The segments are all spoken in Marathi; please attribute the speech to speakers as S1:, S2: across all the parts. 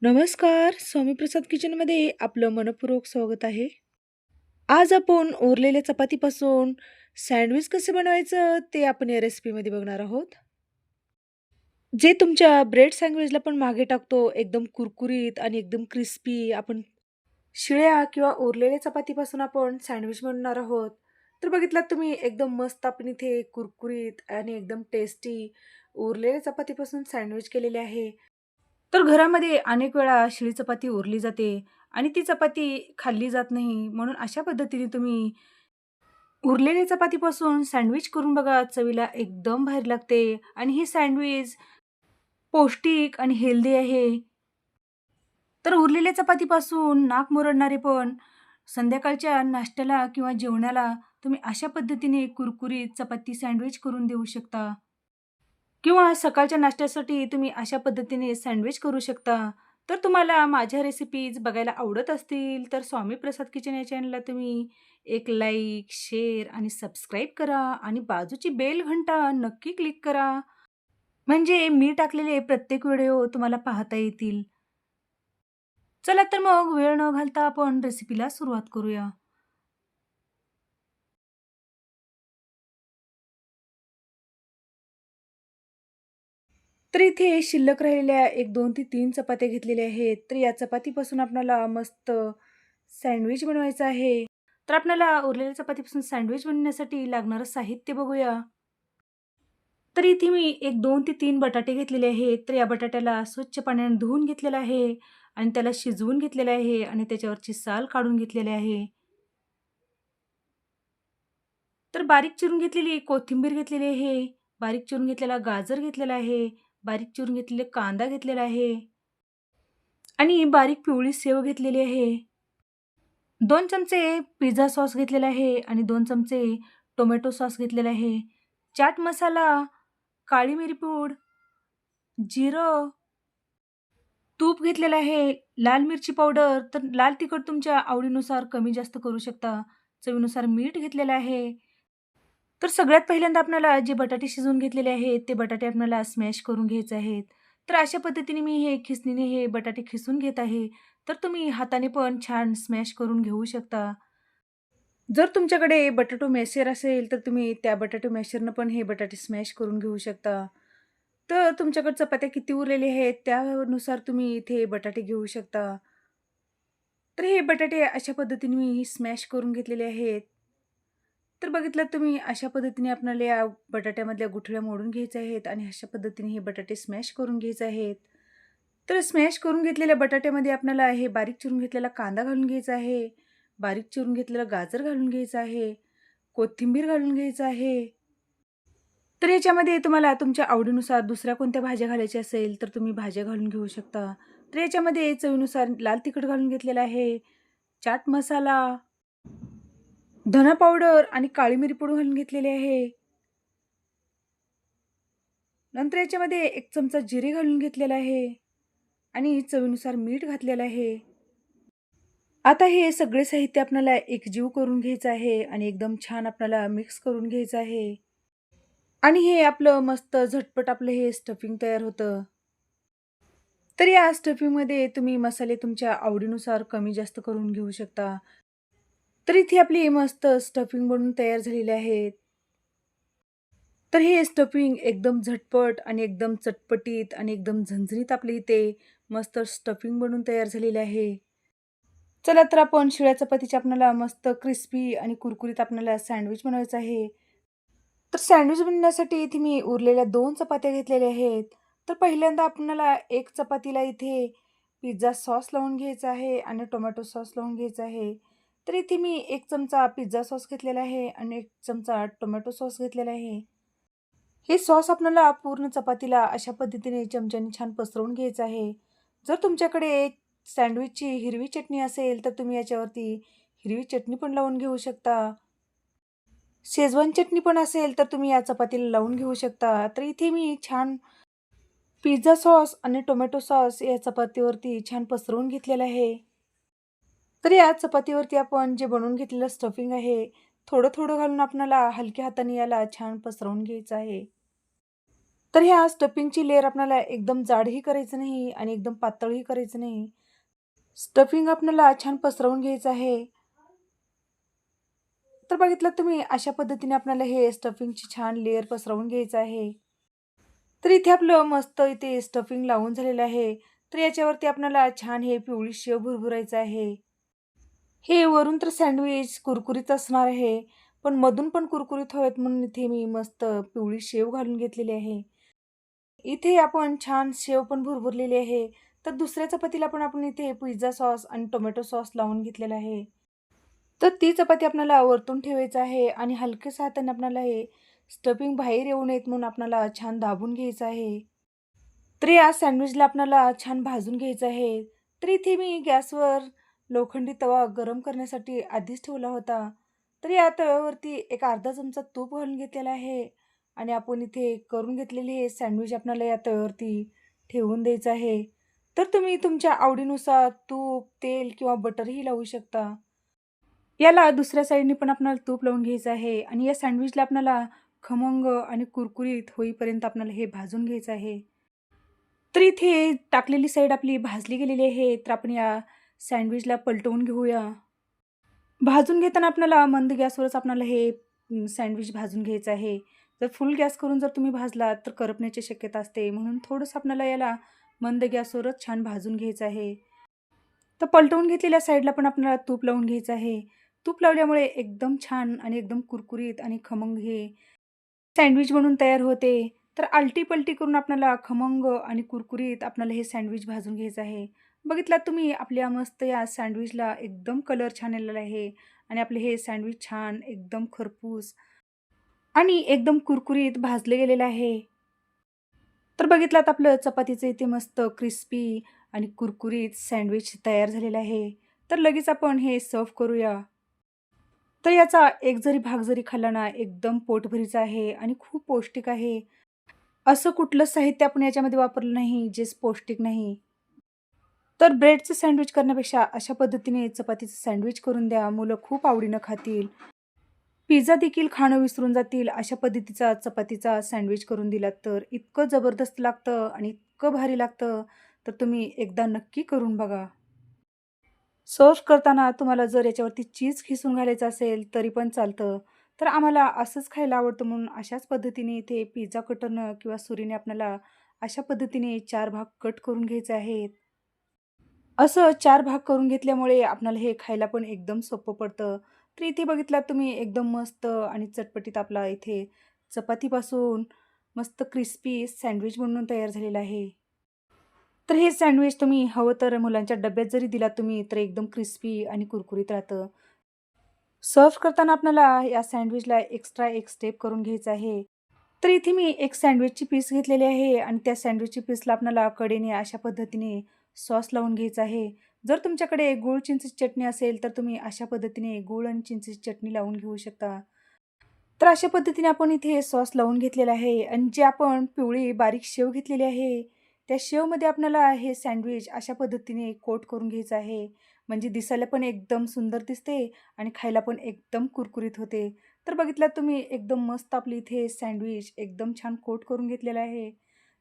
S1: नमस्कार. स्वामीप्रसाद किचनमध्ये आपलं मनःपूर्वक स्वागत आहे. आज आपण उरलेल्या चपातीपासून सँडविच कसे बनवायचं ते आपण या रेसिपीमध्ये बघणार आहोत. जे तुमच्या ब्रेड सँडविचला पण मागे टाकतो, एकदम कुरकुरीत आणि एकदम क्रिस्पी आपण शिळ्या किंवा उरलेल्या चपातीपासून आपण सँडविच बनवणार आहोत. तर बघितलात तुम्ही एकदम मस्त आपण इथे कुरकुरीत आणि एकदम टेस्टी उरलेल्या चपातीपासून सँडविच केलेले आहे. तर घरामध्ये अनेक वेळा शिळी चपाती उरली जाते आणि ती चपाती खाल्ली जात नाही. म्हणून अशा पद्धतीने तुम्ही उरलेल्या चपातीपासून सँडविच करून बघा. चवीला एकदम भारी लागते आणि ही सँडविच पौष्टिक आणि हेल्दी आहे. तर उरलेल्या चपातीपासून नाक मुरडणारे पण संध्याकाळच्या नाश्त्याला किंवा जेवणाला तुम्ही अशा पद्धतीने कुरकुरीत चपाती सँडविच करून देऊ शकता. किंवा सकाळच्या नाश्त्यासाठी तुम्ही अशा पद्धतीने सँडविच करू शकता. तर तुम्हाला माझ्या रेसिपीज बघायला आवडत असतील, तर स्वामी प्रसाद किचन या चॅनलला तुम्ही एक लाईक, शेअर आणि सबस्क्राईब करा आणि बाजूची बेल घंटा नक्की क्लिक करा. म्हणजे मी टाकलेले प्रत्येक व्हिडिओ तुम्हाला पाहता येतील. चला तर मग वेळ न घालता आपण रेसिपीला सुरुवात करूया. तर इथे शिल्लक राहिलेल्या एक 2 ते 3 चपात्या घेतलेल्या आहेत. तर या चपातीपासून आपल्याला मस्त सँडविच बनवायचं आहे. तर आपल्याला उरलेल्या चपातीपासून सँडविच बनवण्यासाठी लागणारं साहित्य बघूया. तर इथे मी एक 2 ते 3 बटाटे घेतलेले आहेत. तर या बटाट्याला स्वच्छ पाण्याने धुवून घेतलेलं आहे आणि त्याला शिजवून घेतलेलं आहे आणि त्याच्यावरची साल काढून घेतलेली आहे. तर बारीक चिरून घेतलेली कोथिंबीर घेतलेली आहे. बारीक चिरून घेतलेला गाजर घेतलेला आहे. बारीक चिरून घेतलेले कांदा घेतलेला आहे आणि बारीक पिवळी सेव घेतलेली आहे. 2 चमचे पिझ्झा सॉस घेतलेला आहे आणि 2 चमचे टोमॅटो सॉस घेतलेला आहे. चाट मसाला, काळी मिरी पूड, जिरं, तूप घेतलेलं आहे, लाल मिरची पावडर, तर लाल तिखट तुमच्या आवडीनुसार कमी जास्त करू शकता. चवीनुसार मीठ घेतलेलं आहे. तर सगळ्यात पहिल्यांदा आपल्याला जे बटाटे शिजवून घेतलेले आहेत, ते बटाटे आपल्याला स्मॅश करून घ्यायचे आहेत. तर अशा पद्धतीने मी हे खिसणीने हे बटाटे खिसून घेत आहे. तर तुम्ही हाताने पण छान स्मॅश करून घेऊ शकता. जर तुमच्याकडे बटाटो मॅशर असेल, तर तुम्ही त्या बटाटो मॅशरनं पण हे बटाटे स्मॅश करून घेऊ शकता. तर तुमच्याकडे चपात्या किती उरलेल्या आहेत, त्यानुसार तुम्ही इथे बटाटे घेऊ शकता. तर हे बटाटे अशा पद्धतीने मी स्मॅश करून घेतलेले आहेत. तर बघितलात तुम्ही अशा पद्धतीने आपल्याला या बटाट्यामधल्या गुठळ्या मोडून घ्यायच्या आहेत आणि अशा पद्धतीने हे बटाटे स्मॅश करून घ्यायचे आहेत. तर स्मॅश करून घेतलेल्या बटाट्यामध्ये आपल्याला हे बारीक चिरून घेतलेला कांदा घालून घ्यायचा आहे. बारीक चिरून घेतलेलं गाजर घालून घ्यायचं आहे. कोथिंबीर घालून घ्यायचं आहे. तर याच्यामध्ये तुम्हाला तुमच्या आवडीनुसार दुसऱ्या कोणत्या भाज्या घालायच्या असेल, तर तुम्ही भाज्या घालून घेऊ शकता. तर याच्यामध्ये चवीनुसार लाल तिखट घालून घेतलेलं आहे, चाट मसाला, धना पावडर आणि काळी मिरी पूड घालून घेतलेली आहे. नंतर याच्यामध्ये 1 चमचा जिरे घालून घेतलेला आहे आणि चवीनुसार मीठ घातलेलं आहे. आता हे सगळे साहित्य आपल्याला एकजीव करून घ्यायचं आहे आणि एकदम छान आपल्याला मिक्स करून घ्यायचं आहे. आणि हे आपलं मस्त झटपट आपलं हे स्टफिंग तयार होतं. तर या स्टफिंगमध्ये तुम्ही मसाले तुमच्या आवडीनुसार कमी जास्त करून घेऊ शकता. तर इथे आपली मस्त स्टफिंग बनवून तयार झालेली आहे. तर हे स्टफिंग एकदम झटपट आणि एकदम चटपटीत आणि एकदम झणझणीत आपल्या इथे मस्त स्टफिंग बनवून तयार झालेले आहे. चला तर आपण शिळ्या चपातीची आपल्याला मस्त क्रिस्पी आणि कुरकुरीत आपल्याला सँडविच बनवायचं आहे. तर सँडविच बनवण्यासाठी इथे मी उरलेल्या 2 चपात्या घेतलेल्या आहेत. तर पहिल्यांदा आपल्याला 1 चपातीला इथे पिझ्झा सॉस लावून घ्यायचा आहे आणि टोमॅटो सॉस लावून घ्यायचा आहे. तर इथे मी 1 चमचा पिझ्झा सॉस घेतलेला आहे आणि 1 चमचा टोमॅटो सॉस घेतलेला आहे. हे सॉस आपल्याला पूर्ण चपातीला अशा पद्धतीने चमच्याने छान पसरवून घ्यायचं आहे. जर तुमच्याकडे सँडविचची हिरवी चटणी असेल, तर तुम्ही याच्यावरती हिरवी चटणी पण लावून घेऊ शकता. शेजवान चटणी पण असेल, तर तुम्ही या चपातीला लावून घेऊ शकता. तर इथे मी छान पिझ्झा सॉस आणि टोमॅटो सॉस या चपातीवरती छान पसरवून घेतलेला आहे. तर या चपातीवरती आपण जे बनवून घेतलेलं स्टफिंग आहे, थोडं-थोडं घालून आपल्याला हलक्या हाताने याला छान पसरवून घ्यायचं आहे. तर ह्या स्टफिंगची लेयर आपल्याला एकदम जाडही करायचं नाही आणि एकदम पातळही करायचं नाही. स्टफिंग आपल्याला छान पसरवून घ्यायचं आहे. तर बघितलं तुम्ही अशा पद्धतीने आपल्याला हे स्टफिंगची छान लेयर पसरवून घ्यायचं आहे. तर इथे आपलं मस्त इथे स्टफिंग लावून झालेलं आहे. तर याच्यावरती आपल्याला छान हे पिवळी शेव भुरभुरायचं आहे. हे वरून तर सँडविच कुरकुरीत असणार आहे, पण मधून पण कुरकुरीत हवेत म्हणून इथे मी मस्त पिवळी शेव घालून घेतलेली आहे. इथे आपण छान शेव पण भुरभुरलेली आहे. तर दुसऱ्या चपातीला पण आपण इथे पिझ्झा सॉस आणि टोमॅटो सॉस लावून घेतलेला आहे. तर ती चपाती आपल्याला वरतून ठेवायचं आहे आणि हलक्याच हाताने आपल्याला हे स्टफिंग बाहेर येऊ नयेत म्हणून आपल्याला छान दाबून घ्यायचं आहे. तर या सँडविचला आपल्याला छान भाजून घ्यायचं आहे. तर इथे मी गॅसवर लोखंडी तवा गरम करण्यासाठी आधीच ठेवला होता. तर या तव्यावरती एक अर्धा चमचा तूप घालून घेतलेला आहे आणि आपण इथे करून घेतलेली हे सँडविच आपल्याला या तव्यावरती ठेवून द्यायचं आहे. तर तुम्ही तुमच्या आवडीनुसार तूप, तेल किंवा बटरही लावू शकता. याला दुसऱ्या साइडनी पण आपल्याला तूप लावून घ्यायचं आहे आणि या सँडविचला आपल्याला खमंग आणि कुरकुरीत होईपर्यंत आपल्याला हे भाजून घ्यायचं आहे. तर इथे टाकलेली साईड आपली भाजली गेलेली आहे. तर आपण या सँडविचला पलटवून घेऊया. भाजून घेताना आपल्याला मंद गॅसवरच आपल्याला हे सँडविच भाजून घ्यायचं आहे. जर फुल गॅस करून जर तुम्ही भाजलात तर करपण्याची शक्यता असते. म्हणून थोडंसं आपल्याला याला मंद गॅसवरच छान भाजून घ्यायचं आहे. तर पलटवून घेतलेल्या साईडला पण आपल्याला तूप लावून घ्यायचं आहे. तूप लावल्यामुळे एकदम छान आणि एकदम कुरकुरीत आणि खमंग हे सँडविच बनून तयार होते. तर आलटी-पलटी करून आपल्याला खमंग आणि कुरकुरीत आपल्याला हे सँडविच भाजून घ्यायचं आहे. बघितलात तुम्ही आपल्या मस्त या सँडविचला एकदम कलर छान आलेला आहे आणि आपले हे सँडविच छान एकदम खरपूस आणि एकदम कुरकुरीत भाजले गेलेलं आहे. तर बघितलात आपलं चपातीचं इथे मस्त क्रिस्पी आणि कुरकुरीत सँडविच तयार झालेलं आहे. तर लगेच आपण हे सर्व्ह करूया. तर याचा एक जरी भाग जरी खाल्ला ना, एकदम पोटभरीचा आहे आणि खूप पौष्टिक आहे. असं कुठलंच साहित्य आपण याच्यामध्ये वापरलं नाही, जे पौष्टिक नाही. तर ब्रेडचं सँडविच करण्यापेक्षा अशा पद्धतीने चपातीचं सँडविच करून द्या. मुलं खूप आवडीनं खातील. पिझ्झा देखील खाणं विसरून जातील. अशा पद्धतीचा चपातीचा सँडविच करून दिलात तर इतकं जबरदस्त लागतं आणि इतकं भारी लागतं, तर तुम्ही एकदा नक्की करून बघा. सर्व्ह करताना तुम्हाला जर याच्यावरती चीज खिसून घालायचं असेल तरी पण चालतं. तर आम्हाला असंच खायला आवडतं म्हणून अशाच पद्धतीने इथे पिझ्झा कटरनं किंवा सुरीने आपल्याला अशा पद्धतीने 4 भाग कट करून घ्यायचे आहेत. असं 4 भाग करून घेतल्यामुळे आपल्याला हे खायला पण एकदम सोपं पडतं. तर इथे बघितलात तुम्ही एकदम मस्त आणि चटपटीत आपला इथे चपातीपासून मस्त क्रिस्पी सँडविच बनवून तयार झालेला आहे. तर हे सँडविच तुम्ही हवं तर मुलांच्या डब्यात जरी दिलात तुम्ही तर एकदम क्रिस्पी आणि कुरकुरीत राहतं. सर्व्ह करताना आपल्याला या सँडविचला एक्स्ट्रा एक स्टेप करून घ्यायचं आहे. तर इथे मी एक सँडविचची पीस घेतलेली आहे आणि त्या सँडविचची पीसला आपल्याला कडेने अशा पद्धतीने सॉस लावून घ्यायचा आहे. जर तुमच्याकडे गूळ चिंचेची चटणी असेल तर तुम्ही अशा पद्धतीने गूळ आणि चिंचेची चटणी लावून घेऊ शकता. तर अशा पद्धतीने आपण इथे सॉस लावून घेतलेला आहे आणि जे आपण पिवळी बारीक शेव घेतलेली आहे, त्या शेवमध्ये आपल्याला हे सँडविच अशा पद्धतीने कोट करून घ्यायचं आहे. म्हणजे दिसायला पण एकदम सुंदर दिसते आणि खायला पण एकदम कुरकुरीत होते. तर बघितलात तुम्ही एकदम मस्त आपली इथे सँडविच एकदम छान कोट करून घेतलेला आहे.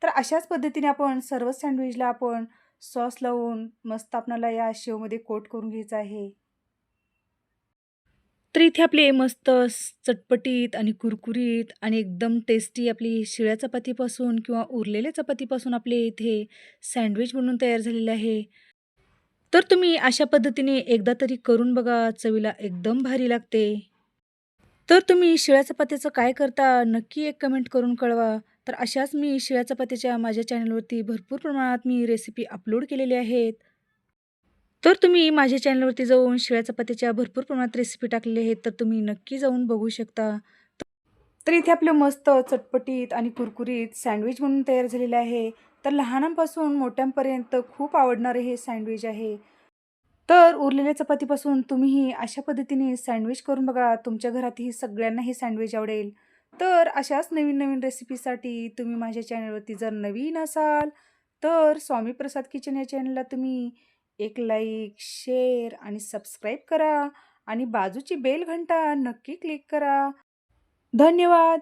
S1: तर अशाच पद्धतीने आपण सर्व सँडविचला आपण सॉस लावून मस्त आपल्याला या शेवमध्ये कोट करून घ्यायचं आहे. तर इथे आपले मस्त चटपटीत आणि कुरकुरीत आणि एकदम टेस्टी आपली शिळ्या चपातीपासून किंवा उरलेल्या चपातीपासून आपले इथे सँडविच बनवून तयार झालेले आहे. तर तुम्ही अशा पद्धतीने एकदा तरी करून बघा, चवीला एकदम भारी लागते. तर तुम्ही शिळ्या चपात्याचं काय करता? नक्की एक कमेंट करून कळवा. तर अशाच मी शिळ्या चपात्याच्या माझ्या चॅनलवरती भरपूर प्रमाणात मी रेसिपी अपलोड केलेल्या आहेत. तर तुम्ही माझ्या चॅनलवरती जाऊन शिळ्या चपात्याच्या भरपूर प्रमाणात रेसिपी टाकलेल्या आहेत, तर तुम्ही नक्की जाऊन बघू शकता. तर इथे आपलं मस्त चटपटीत आणि कुरकुरीत सँडविच बनून तयार झालेलं आहे. तर लहानांपासून मोठ्यांपर्यंत खूप आवडणारे हे सँडविच आहे. तर उरलेल्या चपातीपासून तुम्हीही अशा पद्धतीने सँडविच करून बघा. तुमच्या घरातही सगळ्यांना हे सँडविच आवडेल. तर अशाच नवीन-नवीन रेसिपीसाठी तुम्ही माझ्या चॅनलवरती जर नवीन असाल, तर स्वामी प्रसाद किचन या चॅनलला तुम्ही एक लाईक, शेअर आणि सबस्क्राईब करा आणि बाजूची बेल घंटा नक्की क्लिक करा. धन्यवाद.